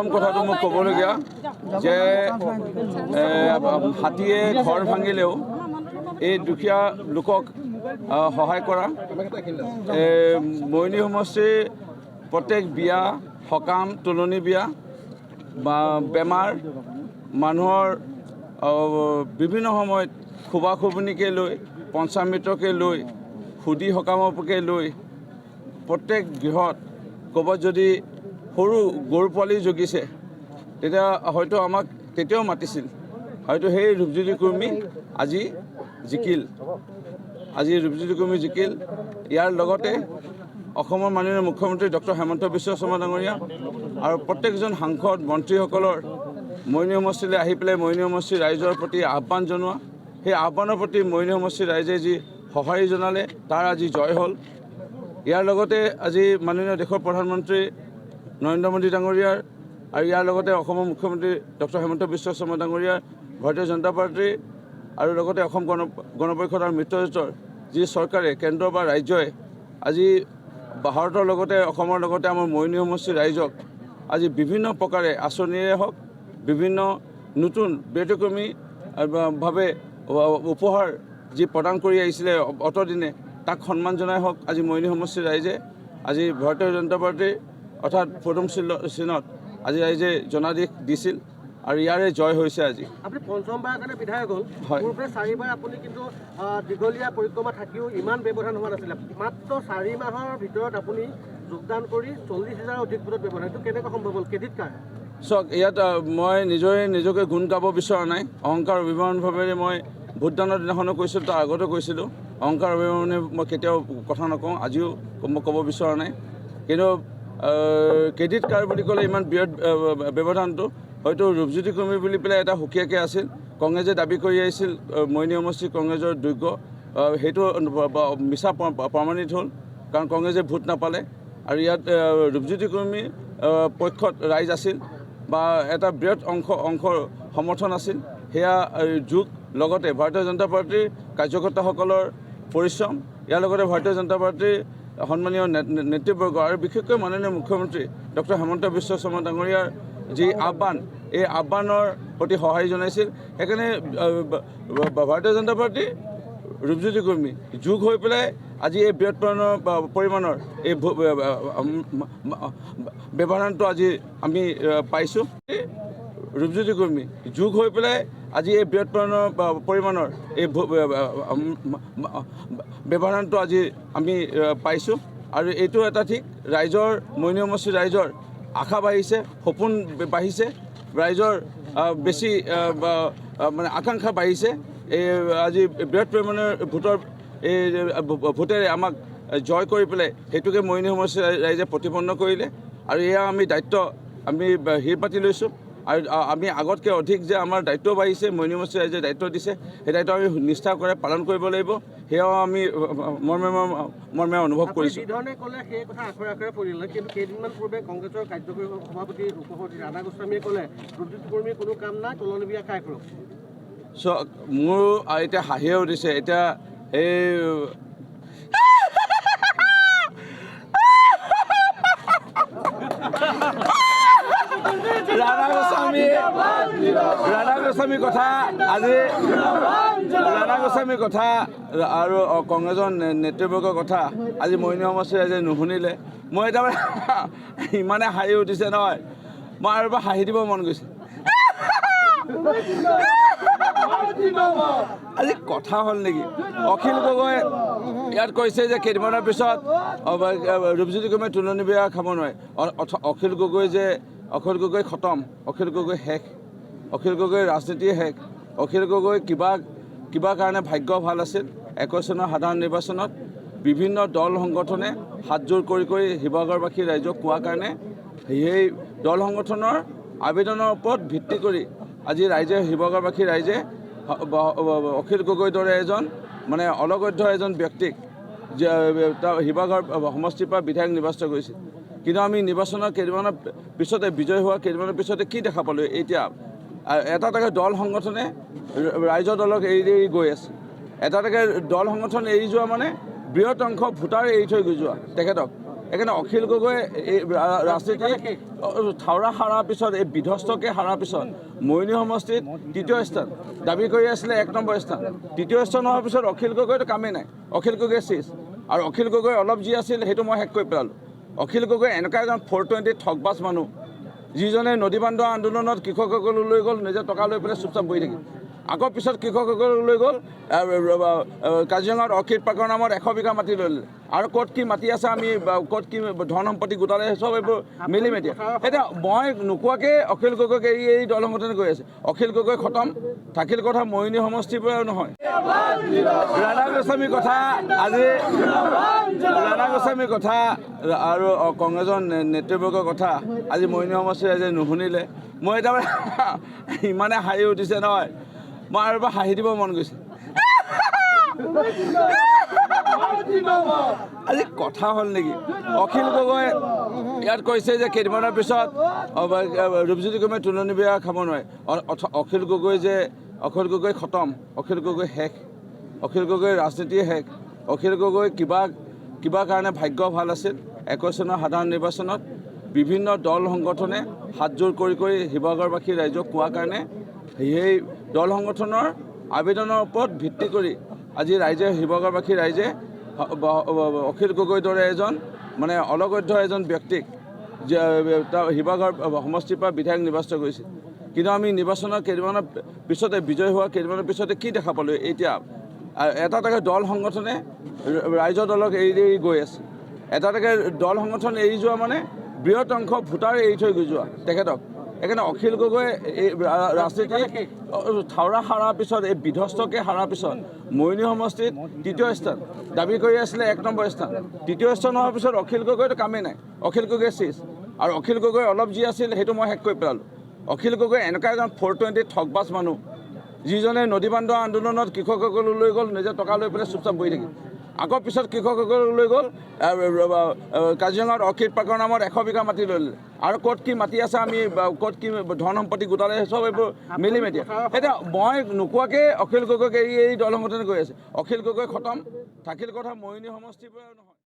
প্ৰথম কথাটো মোক ক'বলগীয়া যে হাতীয়ে ঘৰ ভাঙিলেও এই দুখীয়া লোকক সহায় কৰা মৰিয়নি সমষ্টিৰ প্ৰত্যেক বিয়া সকাম তুলনি বিয়া বা বেমাৰ মানুহৰ বিভিন্ন সময়ত খুবা খুবনিকে লৈ পঞ্চামৃতকে লৈ সুদি সকামকে লৈ প্ৰত্যেক গৃহত ক'ৰবাত যদি সৰু গৰু পোৱালি জগিছে তেতিয়া হয়তো আমাক তেতিয়াও মাতিছিল হয়তো সেই ৰূপজ্যোতি কুৰ্মী আজি জিকিল ইয়াৰ লগতে অসমৰ মাননীয় মুখ্যমন্ত্ৰী ডক্টৰ হিমন্ত বিশ্ব শৰ্মা ডাঙৰীয়া আৰু প্ৰত্যেকজন সাংসদ মন্ত্ৰীসকলৰ মৰিয়নি সমষ্টিলৈ আহি পেলাই মৰিয়নি সমষ্টিৰ ৰাইজৰ প্ৰতি আহ্বান জনোৱা সেই আহ্বানৰ প্ৰতি মৰিয়নি সমষ্টিৰ ৰাইজে যি সঁহাৰি জনালে তাৰ আজি জয় হ'ল ইয়াৰ লগতে আজি মাননীয় দেশৰ প্ৰধানমন্ত্ৰী নৰেন্দ্ৰ মোদী ডাঙৰীয়াৰ আৰু ইয়াৰ লগতে অসমৰ মুখ্যমন্ত্ৰী ডক্টৰ হিমন্ত বিশ্ব শৰ্মা ডাঙৰীয়াৰ ভাৰতীয় জনতা পাৰ্টী আৰু লগতে অসম গণ পৰিষদ আৰু মিত্ৰজোঁটৰ যি চৰকাৰে কেন্দ্ৰ বা ৰাজ্যই আজি ভাৰতৰ লগতে অসমৰ লগতে আমাৰ মৰিয়নি সমষ্টিৰ ৰাইজক আজি বিভিন্ন প্ৰকাৰে আঁচনিৰে হওক বিভিন্ন নতুন ব্যতিক্ৰমীভাৱে উপহাৰ যি প্ৰদান কৰি আহিছিলে অতদিনে তাক সন্মান জনাই হওক আজি মৰিয়নি সমষ্টিৰ ৰাইজে আজি ভাৰতীয় জনতা পাৰ্টীৰ অৰ্থাৎ পদুম চিহ্নত আজি ৰাইজে জনাদেশ দিছিল আৰু ইয়াৰে জয় হৈছে আজি আপুনি পঞ্চমবাৰৰ কাৰণে বিধায়ক হ'ল পূৰ্বে 4বাৰ আপুনি কিন্তু দীঘলীয়া পৰিক্ৰমা থাকিও ইমান ব্যৱধান হোৱা নাছিলে মাত্ৰ 4 মাহৰ ভিতৰত আপুনি যোগদান কৰি 40,000 অধিক ভোটত ব্যৱধান এইটো কেনেকৈ সম্ভৱ হ'ল কেডিট কাৰ চাওক ইয়াত মই নিজকে গুণ গাব বিচৰা নাই অহংকাৰ অভিমানভাৱেৰে মই ভোটদানৰ দিনাখনো কৈছিলোঁ তাৰ আগতো কৈছিলোঁ অহংকাৰ অভিমানে মই কেতিয়াও কথা নকওঁ আজিও মই ক'ব বিচৰা নাই কিন্তু ক্ৰেডিট কাৰ্ড বুলি ক'লে ইমান বৃহৎ ব্যৱধানটো হয়তো ৰূপজ্যোতি কুৰ্মী বুলি পেলাই এটা সুকীয়াকৈ আছিল কংগ্ৰেছে দাবী কৰি আহিছিল মৰিয়নি সমষ্টি কংগ্ৰেছৰ যোগ্য সেইটো মিছা প্ৰমাণিত হ'ল কাৰণ কংগ্ৰেছে ভোট নাপালে আৰু ইয়াত ৰূপজ্যোতি কুৰ্মী পক্ষত ৰাইজ আছিল বা এটা বৃহৎ অংশৰ সমৰ্থন আছিল সেয়া যুগ লগতে ভাৰতীয় জনতা পাৰ্টীৰ কাৰ্যকৰ্তাসকলৰ পৰিশ্ৰম ইয়াৰ লগতে ভাৰতীয় জনতা পাৰ্টীৰ সন্মানীয় নেতৃবৰ্গ আৰু বিশেষকৈ মাননীয় মুখ্যমন্ত্ৰী ডক্টৰ হিমন্ত বিশ্ব শৰ্মা ডাঙৰীয়াৰ যি আহ্বান এই আহ্বানৰ প্ৰতি সঁহাৰি জনাইছিল সেইকাৰণে ভাৰতীয় জনতা পাৰ্টী ৰূপজ্যোতি কুৰ্মী যোগ হৈ পেলাই আজি এই বৃহৎ পৰিমাণৰ এই ব্যৱধানটো আজি আমি পাইছোঁ ৰূপজ্যোতি কুৰ্মী যোগ হৈ পেলাই আজি এই বৃহৎ পৰিমাণৰ এই ব্যৱধানটো আজি আমি পাইছোঁ আৰু এইটো এটা ঠিক ৰাইজৰ মৰিয়নি সমষ্টিৰ ৰাইজৰ আশা বাঢ়িছে সপোন বাঢ়িছে ৰাইজৰ বেছি মানে আকাংক্ষা বাঢ়িছে এই আজি বৃহৎ পৰিমাণৰ ভোটেৰে আমাক জয় কৰি পেলাই সেইটোকে মৰিয়নি সমষ্টিৰ ৰাইজে প্ৰতিপন্ন কৰিলে আৰু এয়া আমি দায়িত্ব আমি শিৰ পাতি লৈছোঁ আৰু আমি আগতকৈ অধিক যে আমাৰ দায়িত্ব বাঢ়িছে মৰিয়নি সমষ্টিৰ ৰাইজে দায়িত্ব দিছে সেই দায়িত্ব আমি নিষ্ঠা কৰে পালন কৰিব লাগিব সেয়াও আমি মৰ্মে অনুভৱ কৰিছোঁ যিধৰণে ক'লে সেই কথা আখৰে পৰিলে কিন্তু কেইদিনমান পূৰ্বে কংগ্ৰেছৰ কাৰ্যকৰী সভাপতি উপসভাপতি ৰাধা গোস্বামীয়ে ক'লে ৰূপজ্যোতি কুৰ্মীৰ কোনো কাম নাই তুলনি বিয়া খাই কৰক মোৰ এতিয়া হাঁহিয়ে উঠিছে এতিয়া এই ৰাধা গোস্বামীৰ কথা আজি ৰাধা গোস্বামীৰ কথা আৰু কংগ্ৰেছৰ নেতৃবৰ্গৰ কথা আজি মৰিয়নি সমষ্টিৰ ৰাইজে নুশুনিলে মই এতিয়া ইমানে হাঁহি উঠিছে নহয় মই আৰু এবাৰ হাঁহি দিব মন গৈছে আজি কথা হ'ল নেকি অখিল গগৈ ইয়াত কৈছে যে কেইদিনমানৰ পিছত ৰূপজ্যোতি কুৰ্মীয়ে তুলনি বিয়া খাব নোৱাৰে অখিল গগৈ খতম অখিল গগৈ শেষ অখিল গগৈ ৰাজনীতি শেষ অখিল গগৈ কিবা কাৰণে ভাগ্য ভাল আছিল 21 চনৰ সাধাৰণ নিৰ্বাচনত বিভিন্ন দল সংগঠনে হাতজোৰ কৰি শিৱসাগৰবাসী ৰাইজক কোৱা কাৰণে সেই দল সংগঠনৰ আবেদনৰ ওপৰত ভিত্তি কৰি আজি শিৱসাগৰবাসী ৰাইজে অখিল গগৈৰ দৰে এজন মানে অলগধ্য এজন ব্যক্তিক শিৱসাগৰ সমষ্টিৰ পৰা বিধায়ক নিৰ্বাচিত কৰিছিল কিন্তু আমি নিৰ্বাচনৰ কেইদিনমানৰ পিছতে বিজয় হোৱা কেইদিনমানৰ পিছতে কি দেখা পালোঁ এতিয়া এটা দল সংগঠনে ৰাইজৰ দলক এৰি গৈ আছে এটা দল সংগঠন এৰি যোৱা মানে বৃহৎ অংশ ভোটাৰ এৰি থৈ গৈ যোৱা তেখেতক সেইকাৰণে অখিল গগৈ এই ৰাজনীতি থাওৰা হাৰাৰ পিছত এই বিধ্বস্তকে হাৰাৰ পিছত মৰিয়নি সমষ্টিত তৃতীয় স্থান দাবী কৰি আছিলে 1 নম্বৰ স্থান। তৃতীয় স্থান হোৱাৰ পিছত অখিল গগৈতো কামেই নাই, অখিল গগৈ চেছ। আৰু অখিল গগৈ অলপ যি আছিল সেইটো মই শেষ কৰি পেলালোঁ। অখিল গগৈ এনেকুৱা এজন 420 ঠগবাজ মানুহ, যিজনে নদী বান্ধ আন্দোলনত কৃষকসকলক লৈ গ'ল, নিজে টকা লৈ পেলাই চুপচাপ বহি থাকিল। আকৌ পিছত কৃষকসকলক লৈ গ'ল কাজিৰঙাত অৰ্কিড পাৰ্কৰ নামত 100 বিঘা মাটি লৈ ল'লে। আৰু ক'ত কি মাটি আছে, আমি ক'ত কি ধন সম্পত্তি গোটালে, চব এইবোৰ মিলি মেটিয়া। এতিয়া মই নোকোৱাকৈ অখিল গগৈক এই দল সংগঠনে গৈ আছে। অখিল গগৈ খতম, থাকিল কথা মৰিয়নি সমষ্টিৰ পৰাও নহয়। ৰাধা গোস্বামীৰ কথা আজি, ৰাধা গোস্বামীৰ কথা আৰু কংগ্ৰেছৰ নেতৃবৰ্গৰ কথা আজি মৰিয়নি সমষ্টিৰ আজি নুশুনিলে মই এতিয়া ইমানে হাঁহি উঠিছে নহয়, মই আৰু এবাৰ হাঁহি দিব মন গৈছে। আজি কথা হ'ল নেকি, অখিল গগৈ ইয়াত কৈছে যে কেইদিনমানৰ পিছত ৰূপজ্যোতি গগৈয়ে তুলনি বিয়া খাব নোৱাৰে। অখিল গগৈ খতম, অখিল গগৈ শেষ, অখিল গগৈ ৰাজনীতি শেষ। অখিল গগৈ কিবা কাৰণে ভাগ্য ভাল আছিল। 21 চনৰ সাধাৰণ নিৰ্বাচনত বিভিন্ন দল সংগঠনে হাতযোৰ কৰি শিৱসাগৰবাসী ৰাইজক কোৱাৰ কাৰণে সেই দল সংগঠনৰ আবেদনৰ ওপৰত ভিত্তি কৰি আজি শিৱসাগৰবাসী ৰাইজে অখিল গগৈৰ দৰে এজন মানে অলগধ্য এজন ব্যক্তিক শিৱসাগৰ সমষ্টিৰ পৰা বিধায়ক নিৰ্বাচিত কৰিছিল। কিন্তু আমি নিৰ্বাচনৰ কেইদিনমানৰ পিছতে, বিজয় হোৱাৰ কেইদিনমানৰ পিছতে কি দেখা পালোঁ, এতিয়া এটা দল সংগঠনে ৰাইজৰ দলক এৰি গৈ আছে। এটা দল সংগঠন এৰি যোৱা মানে বৃহৎ অংশ ভোটাৰ এৰি থৈ যোৱা তেখেতক। সেইকাৰণে অখিল গগৈ এই ৰাজনীতি থাওৰা হাৰাৰ পিছত, এই বিধ্বস্তকে হাৰাৰ পিছত মৰিয়নি সমষ্টিত তৃতীয় স্থান দাবী কৰি আছিলে 1 নম্বৰ স্থান। তৃতীয় স্থান হোৱাৰ পিছত অখিল গগৈতো কামেই নাই, অখিল গগৈ চেছ। আৰু অখিল গগৈ অলপ যি আছিল সেইটো মই শেষ কৰি পেলালোঁ। অখিল গগৈ এনেকুৱা এজন 420 ঠগবাজ মানুহ, যিজনে নদী বান্ধ আন্দোলনত কৃষকসকলক লৈ গ'ল, নিজে টকা লৈ পেলাই চুপচাপ বহি থাকিল। আকৌ পিছত কৃষকসকলক লৈ গ'ল কাজিৰঙাত অৰ্কিড পাৰ্কৰ নামত 100 বিঘা মাটি লৈ ল'লে। আৰু ক'ত কি মাটি আছে, আমি ক'ত কি ধন সম্পত্তি গোটালে, চব এইবোৰ মিলি মেটিয়া। এতিয়া মই নোকোৱাকৈ অখিল গগৈক এই দল সংগঠনে গৈ আছে। অখিল গগৈ খতম, থাকিল কথা মৰিয়নি সমষ্টিৰ পৰাও নহয়।